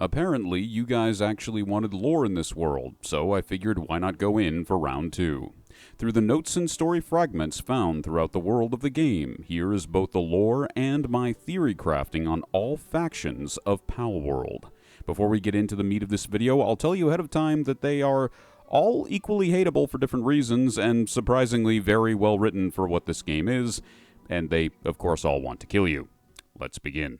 Apparently, you guys actually wanted lore in this world, so I figured why not go in for round 2. Through the notes and story fragments found throughout the world of the game, here is both the lore and my theory crafting on all factions of Palworld. Before we get into the meat of this video, I'll tell you ahead of time that they are all equally hateable for different reasons, and surprisingly very well written for what this game is, and they, of course, all want to kill you. Let's begin.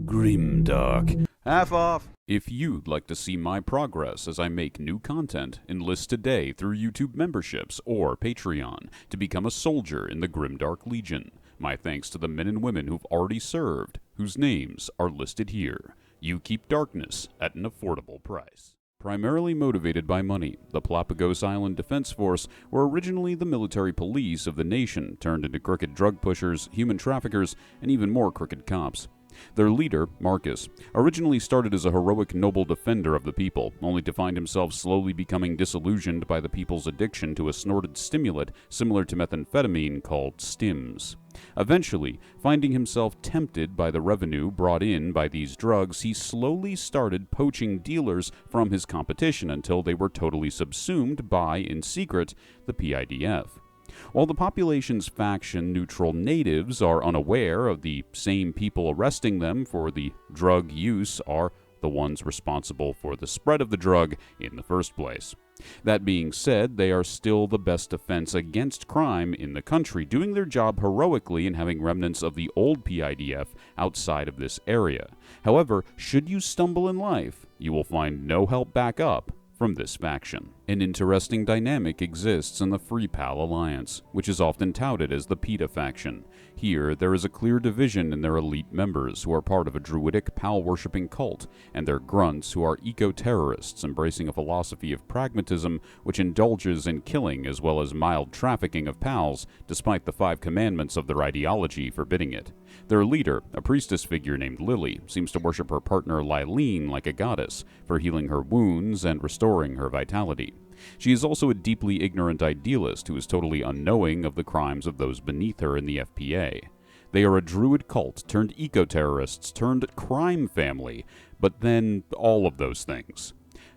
Grimdark. Half off! If you'd like to see my progress as I make new content, enlist today through YouTube memberships or Patreon to become a soldier in the Grimdark Legion. My thanks to the men and women who've already served, whose names are listed here. You keep darkness at an affordable price. Primarily motivated by money, the Galapagos Island Defense Force were originally the military police of the nation, turned into crooked drug pushers, human traffickers, and even more crooked cops. Their leader, Marcus, originally started as a heroic noble defender of the people, only to find himself slowly becoming disillusioned by the people's addiction to a snorted stimulant similar to methamphetamine called stims. Eventually, finding himself tempted by the revenue brought in by these drugs, he slowly started poaching dealers from his competition until they were totally subsumed by, in secret, the PIDF. While the population's faction-neutral natives are unaware of the same people arresting them for the drug use are the ones responsible for the spread of the drug in the first place. That being said, they are still the best defense against crime in the country, doing their job heroically and having remnants of the old PIDF outside of this area. However, should you stumble in life, you will find no help back up from this faction. An interesting dynamic exists in the Free Pal Alliance, which is often touted as the PIDF faction. Here, there is a clear division in their elite members, who are part of a druidic pal-worshipping cult, and their grunts, who are eco-terrorists embracing a philosophy of pragmatism which indulges in killing as well as mild trafficking of pals, despite the 5 commandments of their ideology forbidding it. Their leader, a priestess figure named Lily, seems to worship her partner Lylene like a goddess, for healing her wounds and restoring her vitality. She is also a deeply ignorant idealist who is totally unknowing of the crimes of those beneath her in the FPA. They are a druid cult turned eco-terrorists turned crime family, but then all of those things.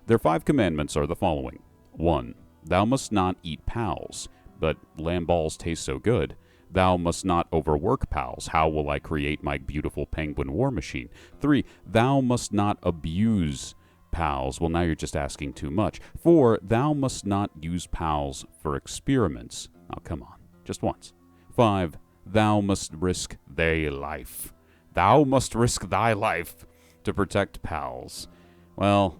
Their 5 commandments are the following. 1. Thou must not eat pals, but lamb balls taste so good. Thou must not overwork pals. How will I create my beautiful penguin war machine? 3. Thou must not abuse pals. Well, now you're just asking too much. 4. Thou must not use pals for experiments. Oh, come on. Just once. 5. Thou must risk thy life. Thou must risk thy life to protect pals. Well,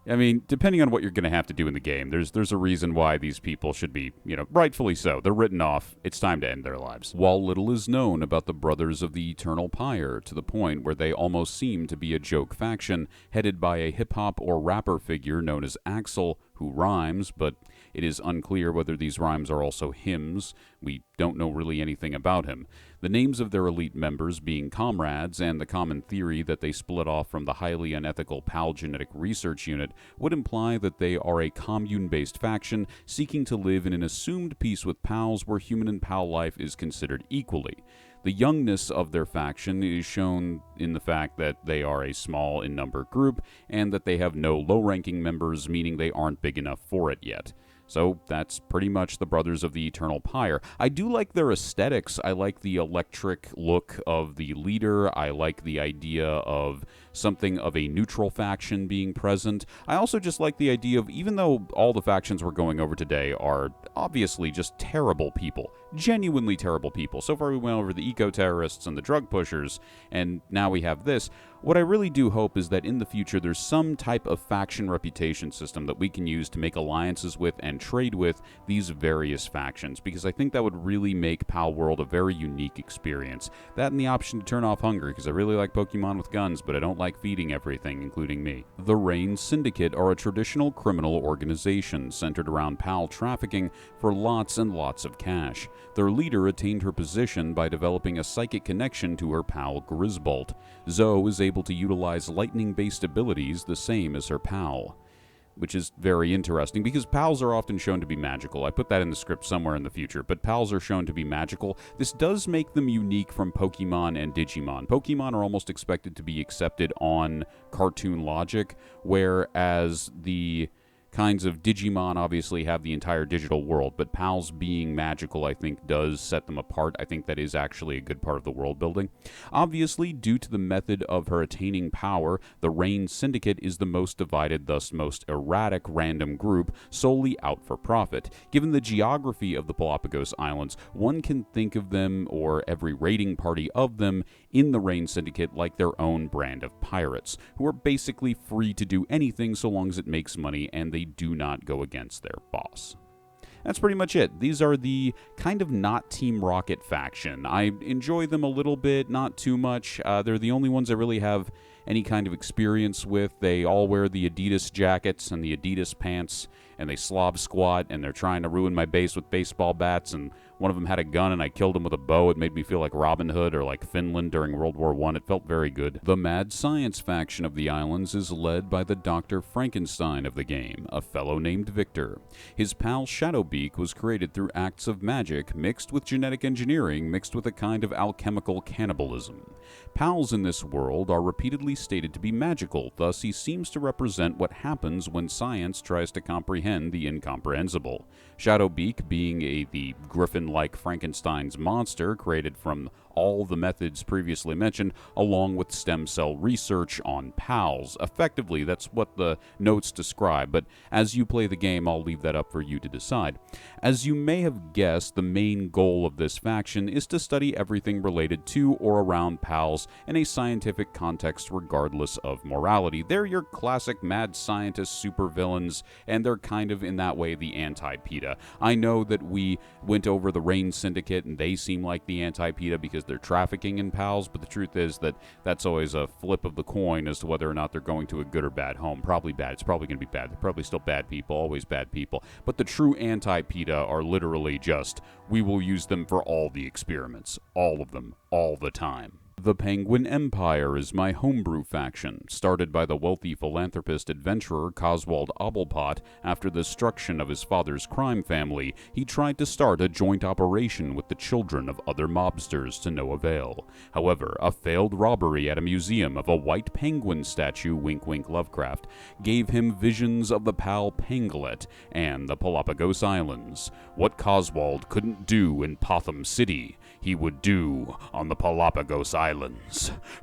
I mean, depending on what you're going to have to do in the game, there's a reason why these people should be, rightfully so. They're written off. It's time to end their lives. While little is known about the Brothers of the Eternal Pyre, to the point where they almost seem to be a joke faction, headed by a hip-hop or rapper figure known as Axel, who rhymes, but it is unclear whether these rhymes are also hymns. We don't know really anything about him. The names of their elite members being comrades, and the common theory that they split off from the highly unethical PAL Genetic Research Unit, would imply that they are a commune-based faction seeking to live in an assumed peace with PALs where human and PAL life is considered equally. The youngness of their faction is shown in the fact that they are a small in number group, and that they have no low-ranking members, meaning they aren't big enough for it yet. So that's pretty much the Brothers of the Eternal Pyre. I do like their aesthetics. I like the electric look of the leader. I like the idea of something of a neutral faction being present. I also just like the idea of, even though all the factions we're going over today are obviously just terrible people, genuinely terrible people. So far we went over the eco-terrorists and the drug pushers, and now we have this. What I really do hope is that in the future there's some type of faction reputation system that we can use to make alliances with and trade with these various factions, because I think that would really make Palworld a very unique experience. That and the option to turn off hunger, because I really like Pokemon with guns, but I don't like feeding everything, including me. The Rain Syndicate are a traditional criminal organization centered around PAL trafficking for lots and lots of cash. Their leader attained her position by developing a psychic connection to her pal Grisbolt. Zoe is able to utilize lightning-based abilities the same as her pal. which is very interesting because pals are often shown to be magical. I put that in the script somewhere in the future, but pals are shown to be magical. This does make them unique from Pokemon and Digimon. Pokemon are almost expected to be accepted on cartoon logic, whereas the kinds of Digimon obviously have the entire digital world, but pals being magical, I think, does set them apart. I think that is actually a good part of the world building. Obviously, due to the method of her attaining power, the Rain Syndicate is the most divided, thus most erratic random group, solely out for profit. Given the geography of the Palapagos Islands, one can think of them, or every raiding party of them, in the Rain Syndicate like their own brand of pirates, who are basically free to do anything so long as it makes money and they do not go against their boss. That's pretty much it. These are the kind of not Team Rocket faction. I enjoy them a little bit, not too much. They're the only ones I really have any kind of experience with. They all wear the Adidas jackets and the Adidas pants, and they slob squat, and they're trying to ruin my base with baseball bats, and one of them had a gun and I killed him with a bow. It made me feel like Robin Hood or like Finland during World War I. It felt very good. The mad science faction of the islands is led by the Dr. Frankenstein of the game, a fellow named Victor. His pal Shadowbeak was created through acts of magic mixed with genetic engineering mixed with a kind of alchemical cannibalism. Pals in this world are repeatedly stated to be magical, thus he seems to represent what happens when science tries to comprehend the incomprehensible. Shadowbeak being the griffin-like Frankenstein's monster created from all the methods previously mentioned, along with stem cell research on pals. Effectively, that's what the notes describe, but as you play the game, I'll leave that up for you to decide. As you may have guessed, the main goal of this faction is to study everything related to or around pals in a scientific context regardless of morality. They're your classic mad scientist supervillains, and they're kind of in that way the anti-PETA. I know that we went over the Rain Syndicate and they seem like the anti-PETA because they're trafficking in pals, but the truth is that that's always a flip of the coin as to whether or not they're going to a good or bad home. Probably bad. It's probably going to be bad. They're probably still bad people, always bad people. But the true anti-PETA are literally just, we will use them for all the experiments. All of them. All the time. The Penguin Empire is my homebrew faction, started by the wealthy philanthropist adventurer Coswald Obblepot. After the destruction of his father's crime family, he tried to start a joint operation with the children of other mobsters to no avail. However, a failed robbery at a museum of a white penguin statue, wink wink Lovecraft, gave him visions of the pal Pangolin and the Palapagos Islands. What Coswald couldn't do in Potham City, he would do on the Palapagos Islands.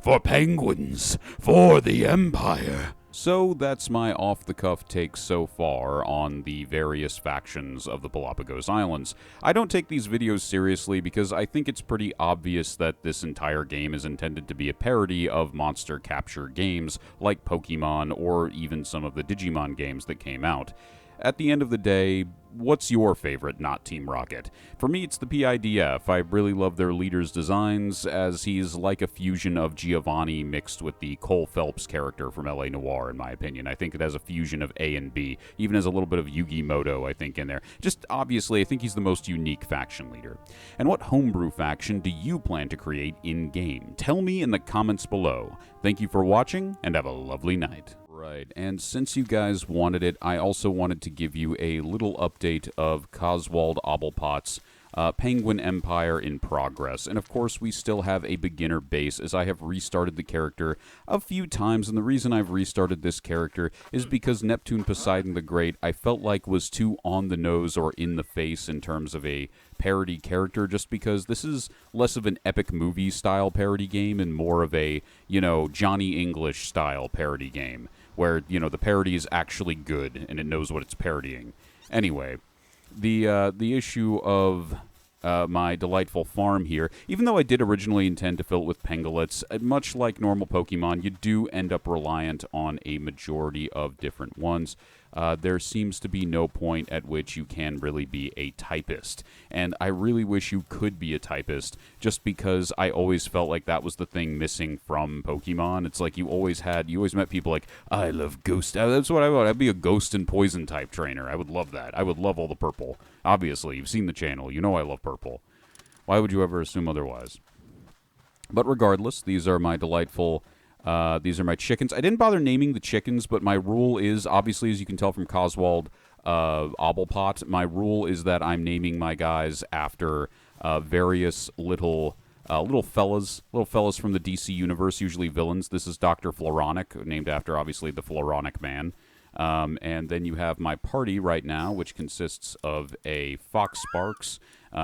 For penguins, for the Empire. So that's my off-the-cuff take so far on the various factions of the Palapagos Islands. I don't take these videos seriously because I think it's pretty obvious that this entire game is intended to be a parody of monster capture games like Pokemon or even some of the Digimon games that came out. At the end of the day, what's your favorite not Team Rocket? For me, it's the PIDF. I really love their leader's designs, as he's like a fusion of Giovanni mixed with the Cole Phelps character from LA Noire, in my opinion. I think it has a fusion of A and B, even has a little bit of Yugi Moto, I think, in there. Just obviously, I think he's the most unique faction leader. And what homebrew faction do you plan to create in-game? Tell me in the comments below. Thank you for watching, and have a lovely night. Right, and since you guys wanted it, I also wanted to give you a little update of Coswald Obblepot's Penguin Empire in progress. And of course, we still have a beginner base, as I have restarted the character a few times, and the reason I've restarted this character is because Neptune Poseidon the Great, I felt like was too on the nose or in the face in terms of a parody character, just because this is less of an epic movie style parody game and more of a, Johnny English style parody game, where, the parody is actually good and it knows what it's parodying. Anyway, the issue of my delightful farm here, even though I did originally intend to fill it with Pangolins, much like normal Pokemon, you do end up reliant on a majority of different ones. There seems to be no point at which you can really be a typist, and I really wish you could be a typist, just because I always felt like that was the thing missing from Pokemon. It's like you always met people like, I love ghost, that's what I want, I'd be a ghost and poison type trainer. I would love that. I would love all the purple. Obviously, you've seen the channel, you know I love purple. Why would you ever assume otherwise? But regardless, these are my delightful These are my chickens. I didn't bother naming the chickens, but my rule is, obviously, as you can tell from Coswald Obblepot, my rule is that I'm naming my guys after various little fellas from the DC universe, usually villains. This is Dr. Floronic, named after, obviously, the Floronic Man. And then you have my party right now, which consists of a Fox Sparks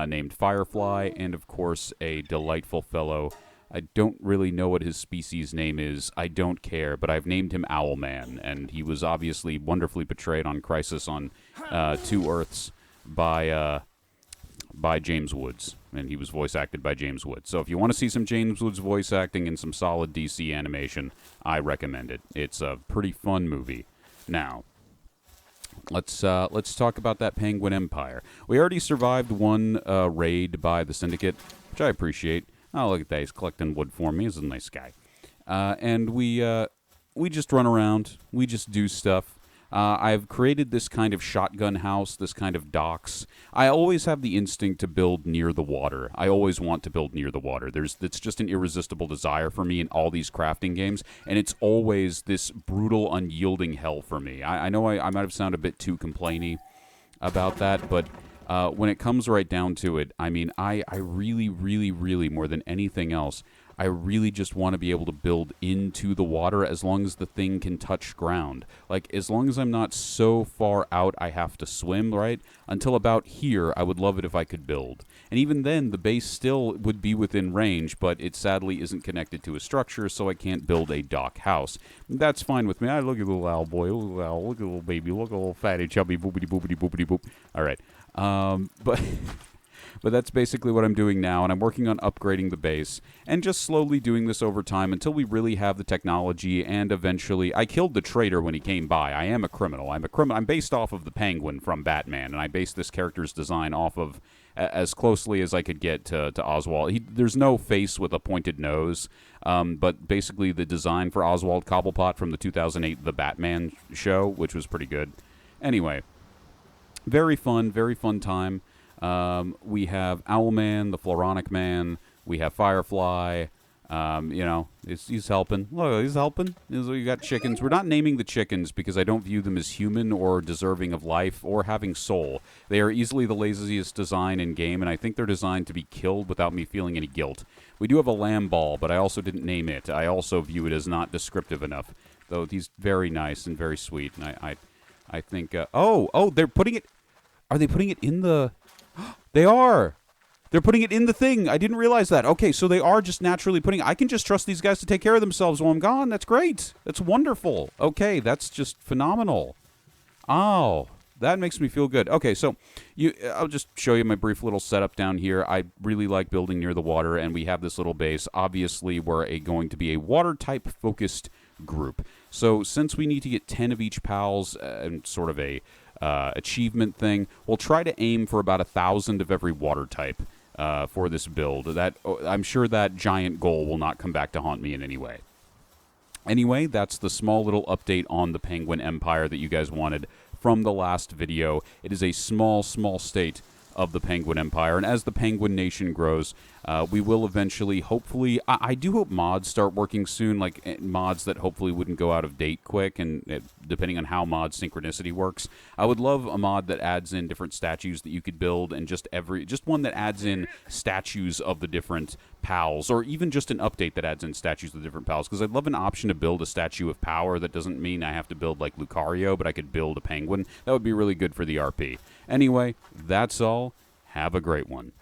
named Firefly, and, of course, a delightful fellow. I don't really know what his species name is. I don't care, but I've named him Owlman, and he was obviously wonderfully portrayed on Crisis on Two Earths by James Woods, and he was voice acted by James Woods. So if you want to see some James Woods voice acting and some solid DC animation, I recommend it. It's a pretty fun movie. Now, let's talk about that Penguin Empire. We already survived one raid by the Syndicate, which I appreciate. Oh, look at that. He's collecting wood for me. He's a nice guy. And we just run around. We just do stuff. I've created this kind of shotgun house, this kind of docks. I always have the instinct to build near the water. I always want to build near the water. It's just an irresistible desire for me in all these crafting games, and it's always this brutal, unyielding hell for me. I know I might have sounded a bit too complainy about that, but when it comes right down to it, I mean, I really, really, really, more than anything else, I really just want to be able to build into the water as long as the thing can touch ground. Like, as long as I'm not so far out I have to swim, right? Until about here, I would love it if I could build. And even then, the base still would be within range, but it sadly isn't connected to a structure, so I can't build a dock house. That's fine with me. Look at the little owl boy. Look at the owl. Look at the little baby. Look at the little fatty, chubby, boopity, boopity, boopity, boop. All right. But that's basically what I'm doing now, and I'm working on upgrading the base, and just slowly doing this over time until we really have the technology, and eventually... I killed the traitor when he came by. I am a criminal. I'm based off of the Penguin from Batman, and I based this character's design off of as closely as I could get to Oswald. There's no face with a pointed nose, but basically the design for Oswald Cobblepot from the 2008 The Batman show, which was pretty good. Anyway, very fun time. We have Owlman, the Floronic Man. We have Firefly. He's helping. Look, he's helping. We got chickens. We're not naming the chickens because I don't view them as human or deserving of life or having soul. They are easily the laziest design in game, and I think they're designed to be killed without me feeling any guilt. We do have a lamb ball, but I also didn't name it. I also view it as not descriptive enough, though he's very nice and very sweet. And I think. They're putting it. Are they putting it in the? They are. They're putting it in the thing. I didn't realize that. Okay, so they are just naturally putting... I can just trust these guys to take care of themselves while I'm gone. That's great. That's wonderful. Okay, that's just phenomenal. Oh, that makes me feel good. Okay, so I'll just show you my brief little setup down here. I really like building near the water, and we have this little base. Obviously, we're going to be a water-type focused group. So since we need to get 10 of each pals and sort of a... achievement thing, we'll try to aim for about 1,000 of every water type for this build. I'm sure that giant goal will not come back to haunt me in any way. Anyway, that's the small little update on the Penguin Empire that you guys wanted from the last video. It is a small state of the Penguin Empire, and as the Penguin Nation grows, we will eventually, hopefully, I do hope mods start working soon, like mods that hopefully wouldn't go out of date quick, and depending on how mod synchronicity works. I would love a mod that adds in different statues that you could build, and just one that adds in statues of the different pals, or even just an update that adds in statues of the different pals, because I'd love an option to build a statue of power. That doesn't mean I have to build like Lucario, but I could build a penguin. That would be really good for the RP. Anyway, that's all. Have a great one.